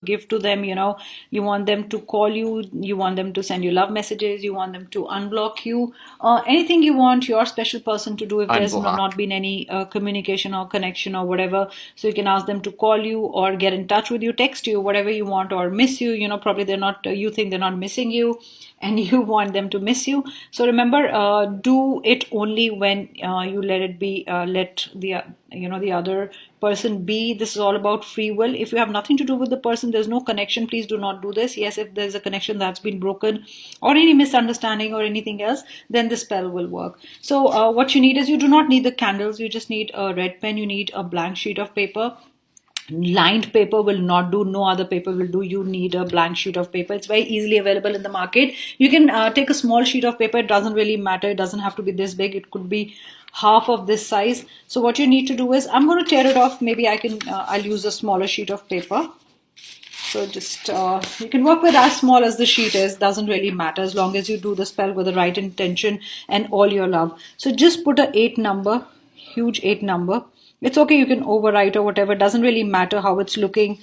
give to them, you want them to call you, you want them to send you love messages, you want them to unblock you, anything you want your special person to do if there's Unblock. not been any communication or connection or whatever. So you can ask them to call you or get in touch with you, text you, whatever you want, or miss you. Probably they're not, you think they're not missing you and you want them to miss you. So remember, do it only when you let it be, let the other person be. This is all about free will. If you have nothing to do with the person, there's no connection, please do not do this. Yes, if there's a connection that's been broken or any misunderstanding or anything else, then the spell will work. So what you need is, you do not need the candles, you just need a red pen, you need a blank sheet of paper. Lined paper will not do, no other paper will do, you need a blank sheet of paper. It's very easily available in the market. You can take a small sheet of paper, it doesn't really matter, it doesn't have to be this big, it could be half of this size. So what you need to do is, I'm going to tear it off, maybe I'll use a smaller sheet of paper. So just you can work with as small as the sheet is, doesn't really matter, as long as you do the spell with the right intention and all your love. So just put a 8 number, huge 8 number. It's okay, you can overwrite or whatever, doesn't really matter how it's looking,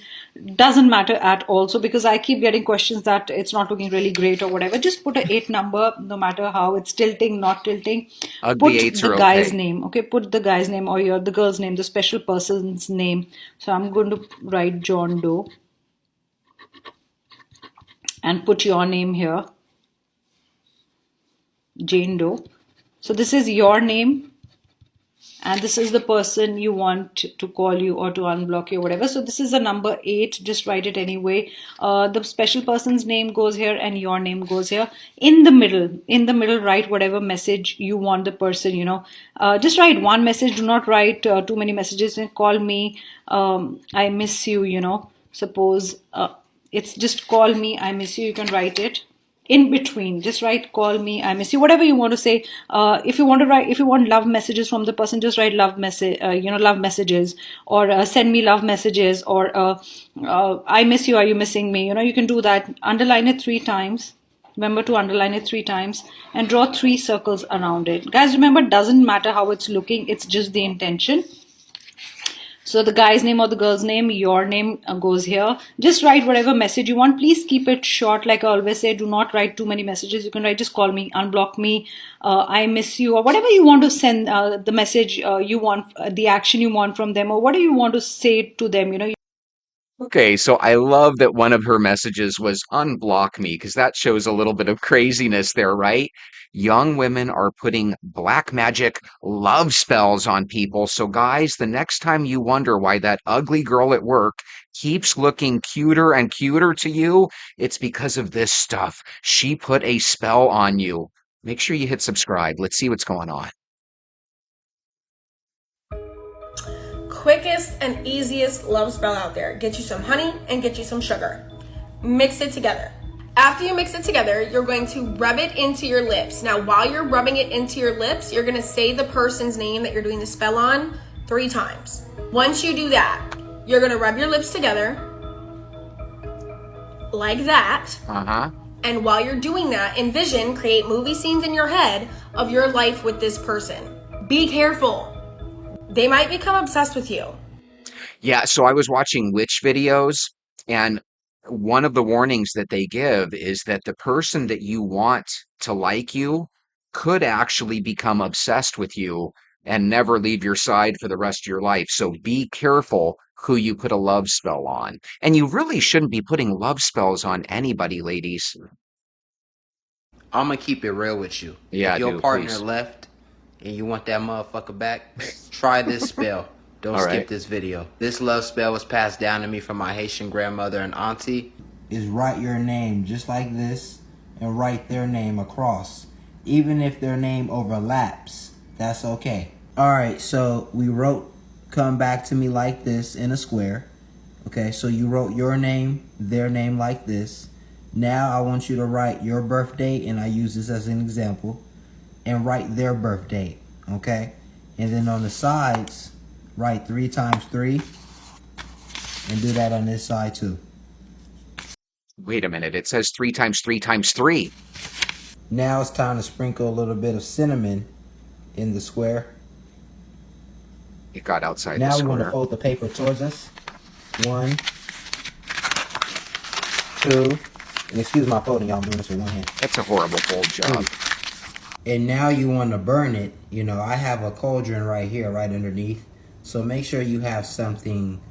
doesn't matter at all. So because I keep getting questions that it's not looking really great or whatever, just put a 8 number, no matter how it's tilting, not tilting. Ugly Put eights the are guy's okay. name, okay, put the guy's name or the girl's name, the special person's name. So I'm going to write John Doe and put your name here, Jane Doe. So this is your name and this is the person you want to call you or to unblock you or whatever. So this is a number 8, just write it anyway. The special person's name goes here and your name goes here. In the middle write whatever message you want the person, just write one message, do not write too many messages. Call me, I miss you, suppose it's just call me, I miss you, you can write it. In between, just write call me, I miss you, whatever you want to say. If you want to write, if you want love messages from the person, just write love message, love messages, or send me love messages, or I miss you, are you missing me, you can do that. Underline it 3 times. Remember to underline it 3 times and draw 3 circles around it. Guys, remember, doesn't matter how it's looking, it's just the intention. So the guy's name or the girl's name, your name goes here. Just write whatever message you want. Please keep it short. Like I always say, do not write too many messages. You can write just call me, unblock me, I miss you, or whatever you want to send, the message you want, the action you want from them, or what do you want to say to them, Okay, so I love that one of her messages was unblock me because that shows a little bit of craziness there, right? Young women are putting black magic love spells on people. So, guys, the next time you wonder why that ugly girl at work keeps looking cuter and cuter to you, it's because of this stuff. She put a spell on you. Make sure you hit subscribe. Let's see what's going on. Quickest and easiest love spell out there. Get you some honey and get you some sugar. Mix it together. After you mix it together, you're going to rub it into your lips. Now, while you're rubbing it into your lips, you're going to say the person's name that you're doing the spell on 3 times. Once you do that, you're going to rub your lips together like that. Uh-huh. And while you're doing that, envision, create movie scenes in your head of your life with this person. Be careful. They might become obsessed with you. Yeah, so I was watching witch videos, and one of the warnings that they give is that the person that you want to like you could actually become obsessed with you and never leave your side for the rest of your life. So be careful who you put a love spell on. And you really shouldn't be putting love spells on anybody, ladies. I'm gonna keep it real with you. Yeah, If your do, partner please. left and you want that motherfucker back, try this spell. Don't All skip right. this video. This love spell was passed down to me from my Haitian grandmother and auntie. Is write your name just like this and write their name across. Even if their name overlaps, that's okay. Alright, so we wrote come back to me like this in a square. Okay, so you wrote your name, their name like this. Now I want you to write your birth date, and I use this as an example, and write their birth date, okay? And then on the sides, write 3 times 3, and do that on this side too. Wait a minute. It says 3 times 3 times 3. Now it's time to sprinkle a little bit of cinnamon in the square. It got outside the Now we want to square. fold the paper towards us. 1, two. And excuse my folding, y'all. I'm doing this with one hand. That's a horrible fold job. And now you want to burn it. You know, I have a cauldron right here, right underneath. So make sure you have something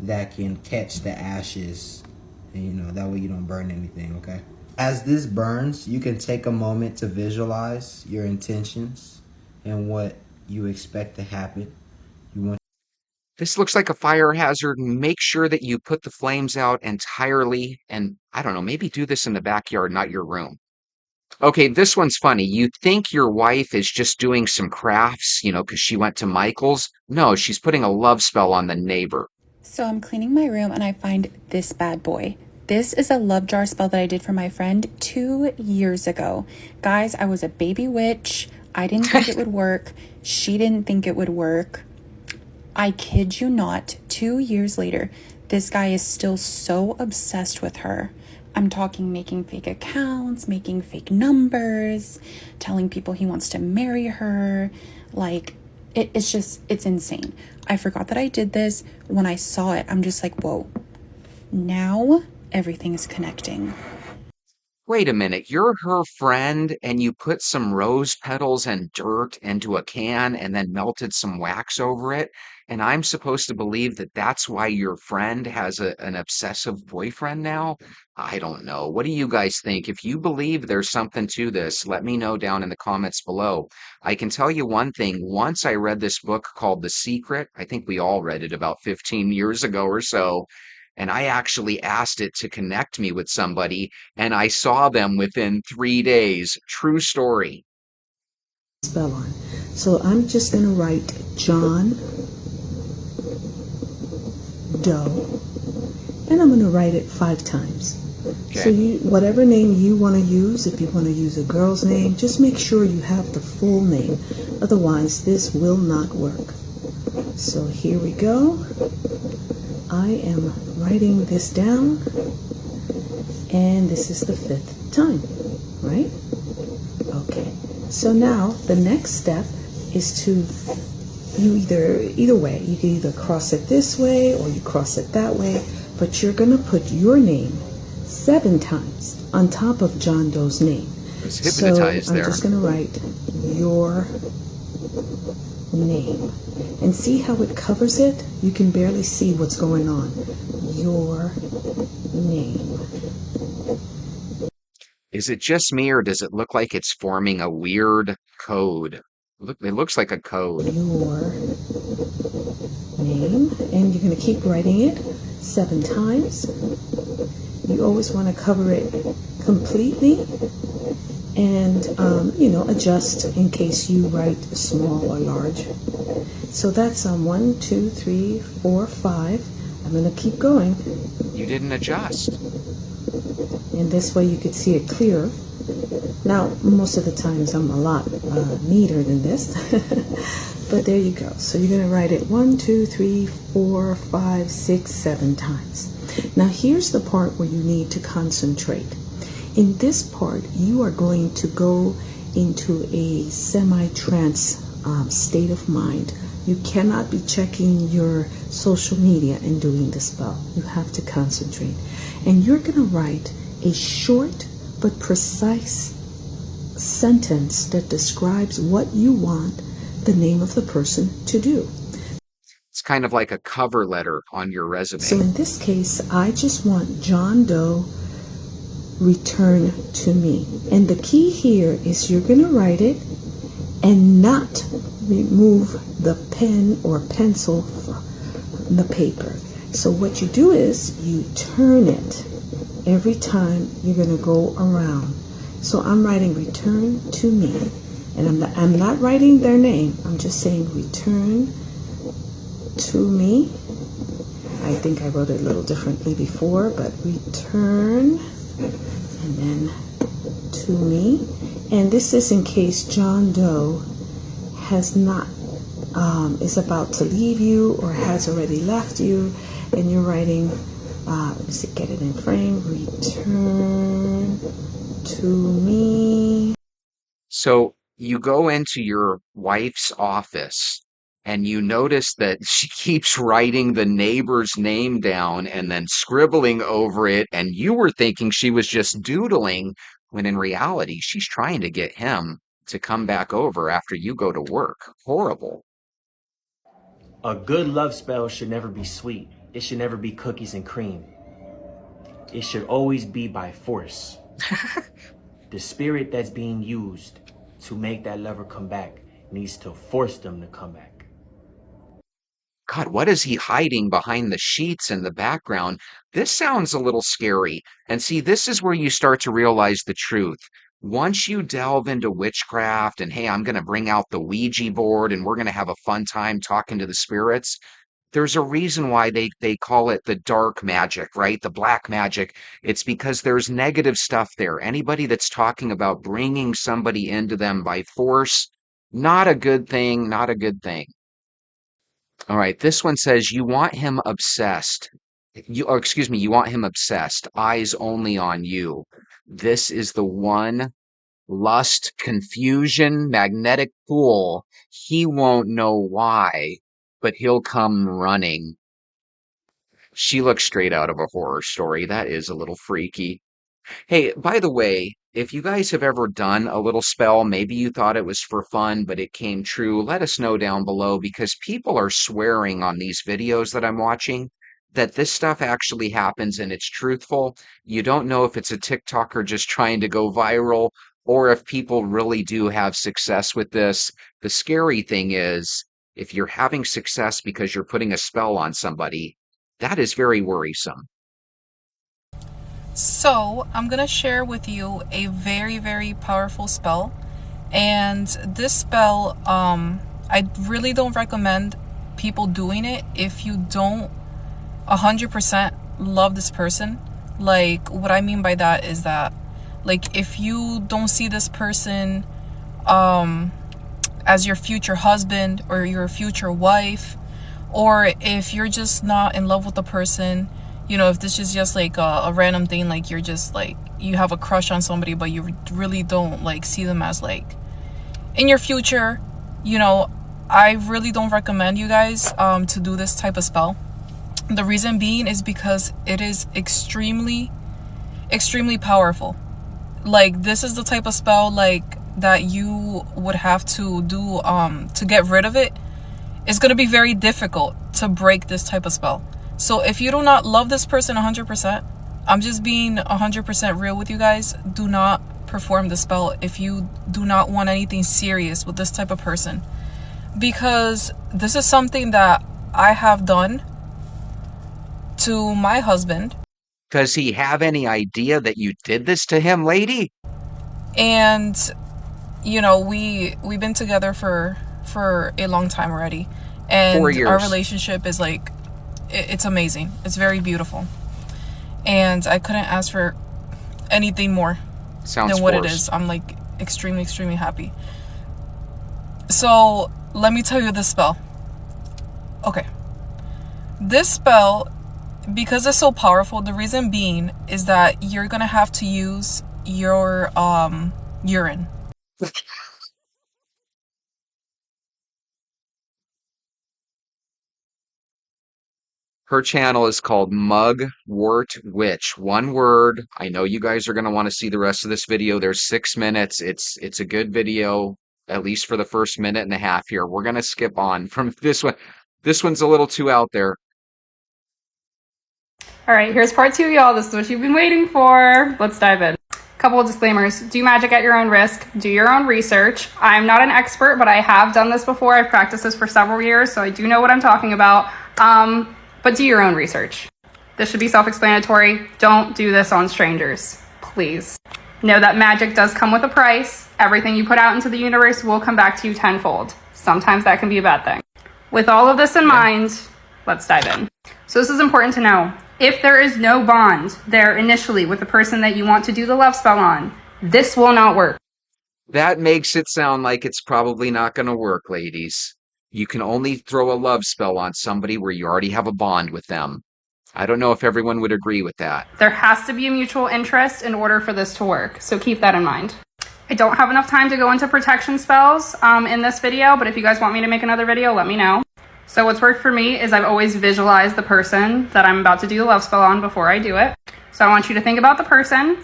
that can catch the ashes. And, you know, that way you don't burn anything, okay? As this burns, you can take a moment to visualize your intentions and what you expect to happen. You want This looks like a fire hazard. Make sure that you put the flames out entirely. And I don't know, maybe do this in the backyard, not your room. Okay, this one's funny. You think your wife is just doing some crafts, you know, because she went to Michael's. No, she's putting a love spell on the neighbor. So I'm cleaning my room and I find this bad boy. This is a love jar spell that I did for my friend 2 years ago. Guys, I was a baby witch. I didn't think it would work. She didn't think it would work. I kid you not, 2 years later, this guy is still so obsessed with her. I'm talking making fake accounts, making fake numbers, telling people he wants to marry her. Like, it's insane. I forgot that I did this. When I saw it, I'm just like, whoa. Now everything is connecting. Wait a minute, you're her friend and you put some rose petals and dirt into a can and then melted some wax over it, and I'm supposed to believe that that's why your friend has an obsessive boyfriend now? I don't know. What do you guys think? If you believe there's something to this, let me know down in the comments below. I can tell you one thing. Once I read this book called The Secret, I think we all read it about 15 years ago or so, and I actually asked it to connect me with somebody, and I saw them within 3 days. True story. Spell on. So I'm just going to write John Doe, and I'm going to write it 5 times. Okay. So whatever name you want to use, if you want to use a girl's name, just make sure you have the full name. Otherwise, this will not work. So here we go. I am writing this down, and this is the 5th time, right? Okay. So now the next step is to either way. You can either cross it this way or you cross it that way, but you're going to put your name 7 times on top of John Doe's name. I was hypnotized so I'm there. just going to write your name and see how it covers it. You can barely see what's going on. Your name. Is it just me, or does it look like it's forming a weird code? Look, it looks like a code. Your name, and you're going to keep writing it 7 times. You always want to cover it completely, and adjust in case you write small or large. So that's 1, 2, 3, 4, 5. I'm going to keep going, You didn't adjust. and this way you could see it clearer. Now, most of the times I'm a lot neater than this, but there you go. So you're going to write it 1, 2, 3, 4, 5, 6, 7 times. Now here's the part where you need to concentrate. In this part, you are going to go into a semi-trance state of mind. You cannot be checking your social media and doing the spell. You have to concentrate. And you're going to write a short but precise sentence that describes what you want the name of the person to do. It's kind of like a cover letter on your resume. So in this case, I just want John Doe return to me. And the key here is you're going to write it and not remove the pen or pencil from the paper. So what you do is you turn it every time you're going to go around. So I'm writing return to me, and I'm not writing their name. I'm just saying return to me. I think I wrote it a little differently before, but return and then to me. And this is in case John Doe has not is about to leave you or has already left you, and you're writing let me see, get it in frame, return to me. So you go into your wife's office And you notice that she keeps writing the neighbor's name down and then scribbling over it. And you were thinking she was just doodling, when in reality, she's trying to get him to come back over after you go to work. Horrible. A good love spell should never be sweet. It should never be cookies and cream. It should always be by force. The spirit that's being used to make that lover come back needs to force them to come back. God, what is he hiding behind the sheets in the background? This sounds a little scary. And see, this is where you start to realize the truth. Once you delve into witchcraft and, hey, I'm going to bring out the Ouija board and we're going to have a fun time talking to the spirits, there's a reason why they call it the dark magic, right? The black magic. It's because there's negative stuff there. Anybody that's talking about bringing somebody into them by force, not a good thing, not a good thing. All right, this one says you want him obsessed. You want him obsessed, eyes only on you. This is the one. Lust, confusion, magnetic pull. He won't know why, but he'll come running. She looks straight out of a horror story. That is a little freaky. Hey, by the way, if you guys have ever done a little spell, maybe you thought it was for fun, but it came true, let us know down below because people are swearing on these videos that I'm watching that this stuff actually happens and it's truthful. You don't know if it's a TikToker just trying to go viral or if people really do have success with this. The scary thing is, if you're having success because you're putting a spell on somebody, that is very worrisome. So, I'm gonna share with you a very, very powerful spell. And this spell, I really don't recommend people doing it if you don't 100% love this person. Like, what I mean by that is that, like, if you don't see this person as your future husband or your future wife, or if you're just not in love with the person, you know, if this is just like a random thing, like you're just like, you have a crush on somebody, but you really don't like see them as like in your future, you know, I really don't recommend you guys to do this type of spell. The reason being is because it is extremely, extremely powerful. Like, this is the type of spell like that you would have to do to get rid of it. It's going to be very difficult to break this type of spell. So if you do not love this person 100%, I'm just being 100% real with you guys. Do not perform the spell if you do not want anything serious with this type of person. Because this is something that I have done to my husband. Does he have any idea that you did this to him, lady? And, you know, we've been together for a long time already. And 4 years. Our relationship is like, it's amazing. It's very beautiful. And I couldn't ask for anything more Sounds than what it forced. is. I'm like extremely, extremely happy. So let me tell you this spell. Okay. This spell, because it's so powerful, the reason being is that you're going to have to use your urine. Her channel is called Mugwort Witch. One word. I know you guys are going to want to see the rest of this video. There's 6 minutes. It's a good video, at least for the first minute and a half here. We're going to skip on from this one. This one's a little too out there. All right, here's part 2, y'all. This is what you've been waiting for. Let's dive in. Couple of disclaimers. Do magic at your own risk. Do your own research. I'm not an expert, but I have done this before. I've practiced this for several years, so I do know what I'm talking about. But do your own research. This should be self-explanatory. Don't do this on strangers, please. Know that magic does come with a price. Everything you put out into the universe will come back to you tenfold. Sometimes that can be a bad thing. With all of this in mind, let's dive in. So this is important to know. If there is no bond there initially with the person that you want to do the love spell on, this will not work. That makes it sound like it's probably not going to work, ladies. You can only throw a love spell on somebody where you already have a bond with them. I don't know if everyone would agree with that. There has to be a mutual interest in order for this to work, so keep that in mind. I don't have enough time to go into protection spells in this video, but if you guys want me to make another video, let me know. So what's worked for me is I've always visualized the person that I'm about to do the love spell on before I do it. So I want you to think about the person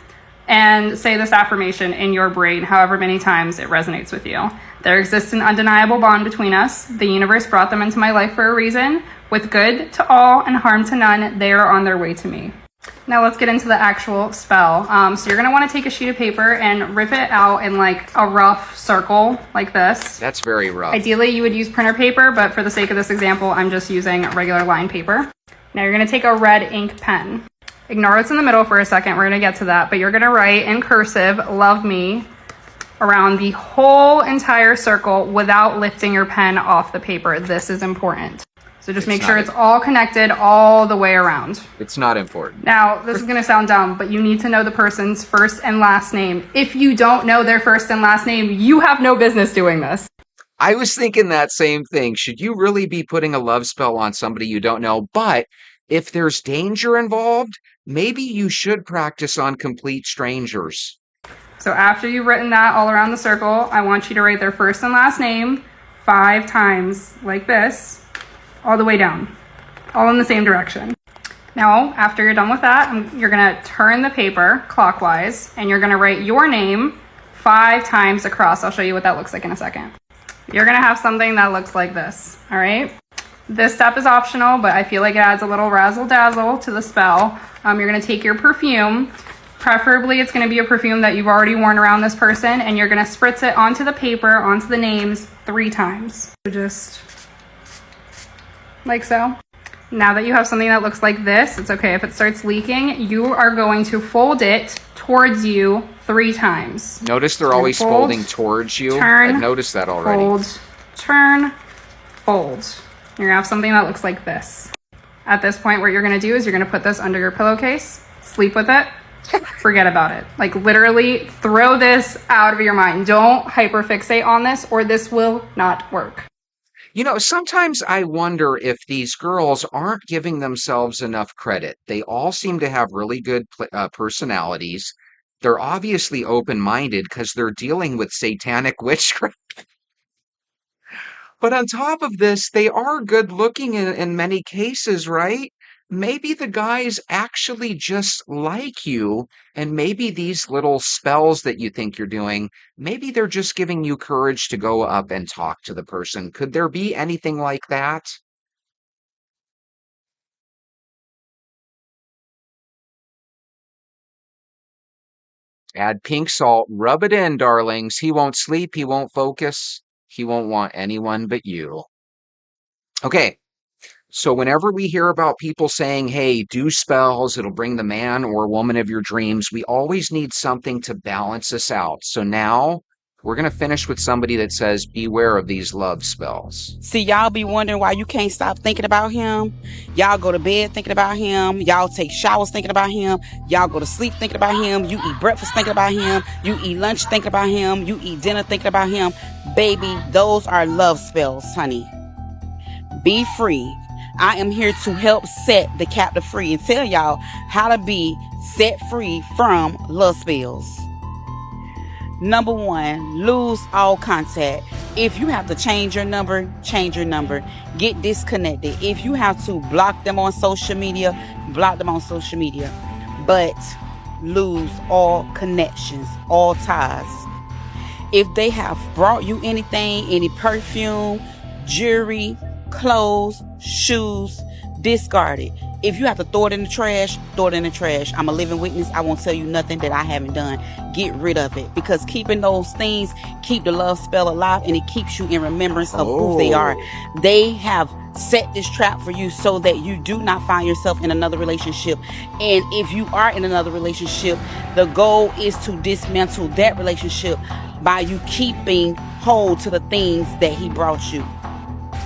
and say this affirmation in your brain however many times it resonates with you. There exists an undeniable bond between us. The universe brought them into my life for a reason. With good to all and harm to none, they are on their way to me. Now let's get into the actual spell. So you're gonna wanna take a sheet of paper and rip it out in like a rough circle like this. That's very rough. Ideally, you would use printer paper, but for the sake of this example, I'm just using regular line paper. Now you're gonna take a red ink pen. Ignore what's in the middle for a second, we're gonna get to that, but you're gonna write in cursive, love me, around the whole entire circle without lifting your pen off the paper. This is important. So just make sure it's all connected all the way around. It's not important. Now, this is gonna sound dumb, but you need to know the person's first and last name. If you don't know their first and last name, you have no business doing this. I was thinking that same thing. Should you really be putting a love spell on somebody you don't know? But if there's danger involved, maybe you should practice on complete strangers. So after you've written that all around the circle, I want you to write their first and last name 5 times like this, all the way down, all in the same direction. Now, after you're done with that, you're gonna turn the paper clockwise and you're gonna write your name 5 times across. I'll show you what that looks like in a second. You're gonna have something that looks like this, all right? This step is optional, but I feel like it adds a little razzle dazzle to the spell. You're gonna take your perfume. Preferably, it's gonna be a perfume that you've already worn around this person, and you're gonna spritz it onto the paper, onto the names 3 times. So just like so. Now that you have something that looks like this, it's okay if it starts leaking. You are going to fold it towards you 3 times. Notice they're always folding towards you. Turn, I've noticed that already. Fold, turn, fold. You're gonna have something that looks like this. At this point, what you're gonna do is you're gonna put this under your pillowcase, sleep with it, forget about it. Like literally throw this out of your mind. Don't hyperfixate on this or this will not work. You know, sometimes I wonder if these girls aren't giving themselves enough credit. They all seem to have really good personalities. They're obviously open-minded because they're dealing with satanic witchcraft. But on top of this, they are good-looking in many cases, right? Maybe the guys actually just like you, and maybe these little spells that you think you're doing, maybe they're just giving you courage to go up and talk to the person. Could there be anything like that? Add pink salt, rub it in, darlings. He won't sleep, he won't focus, he won't want anyone but you. Okay. So whenever we hear about people saying, hey, do spells, it'll bring the man or woman of your dreams, we always need something to balance us out. So now we're going to finish with somebody that says, beware of these love spells. See, y'all be wondering why you can't stop thinking about him. Y'all go to bed thinking about him. Y'all take showers thinking about him. Y'all go to sleep thinking about him. You eat breakfast thinking about him. You eat lunch thinking about him. You eat dinner thinking about him. Baby, those are love spells, honey. Be free. I am here to help set the captive free and tell y'all how to be set free from love spells. Number 1, lose all contact. If you have to change your number, change your number. Get disconnected. If you have to block them on social media, block them on social media. But lose all connections, all ties. If they have brought you anything, any perfume, jewelry, clothes, shoes, discard it. If you have to throw it in the trash, throw it in the trash. I'm a living witness. I won't tell you nothing that I haven't done. Get rid of it, because keeping those things keep the love spell alive, and it keeps you in remembrance of who they are. They have set this trap for you so that you do not find yourself in another relationship. And if you are in another relationship, the goal is to dismantle that relationship by you keeping hold to the things that he brought you.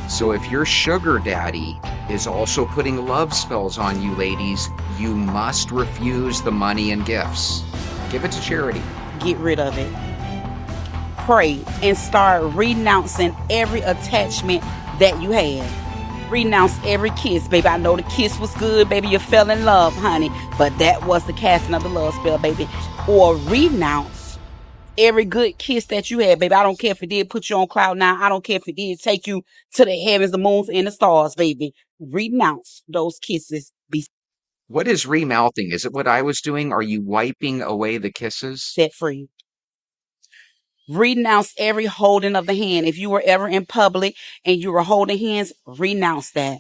So if your sugar daddy is also putting love spells on you, ladies, you must refuse the money and gifts. Give it to charity. Get rid of it. Pray and start renouncing every attachment that you had. Renounce every kiss. Baby, I know the kiss was good. Baby, you fell in love, honey. But that was the casting of the love spell, baby. Or renounce Every good kiss that you had, baby. I don't care if it did put you on cloud nine. I don't care if it did take you to the heavens, the moons, and the stars, baby. Renounce those kisses. Be What is remouthing? Is it what I was doing? Are you wiping away the kisses? set free. Renounce every holding of the hand. If you were ever in public and you were holding hands, renounce that.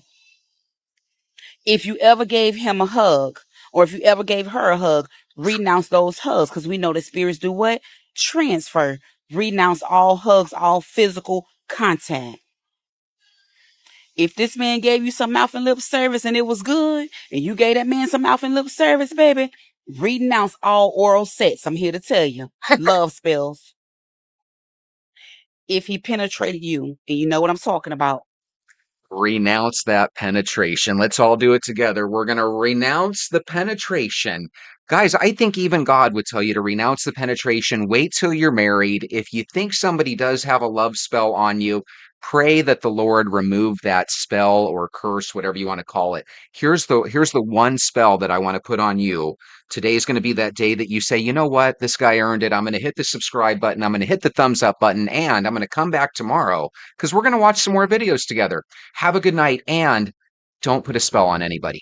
If you ever gave him a hug, or if you ever gave her a hug, renounce those hugs, because we know that spirits do what? Transfer. Renounce all hugs, all physical contact. If this man gave you some mouth and lip service and it was good, and you gave that man some mouth and lip service, baby, renounce all oral sex. I'm here to tell you. Love spells. If he penetrated you, and you know what I'm talking about, Renounce that penetration. Let's all do it together. We're going to renounce the penetration. Guys, I think even God would tell you to renounce the penetration. Wait till you're married. If you think somebody does have a love spell on you, pray that the Lord remove that spell or curse, whatever you want to call it. Here's the one spell that I want to put on you. Today is going to be that day that you say, you know what, this guy earned it. I'm going to hit the subscribe button. I'm going to hit the thumbs up button, and I'm going to come back tomorrow because we're going to watch some more videos together. Have a good night, and don't put a spell on anybody.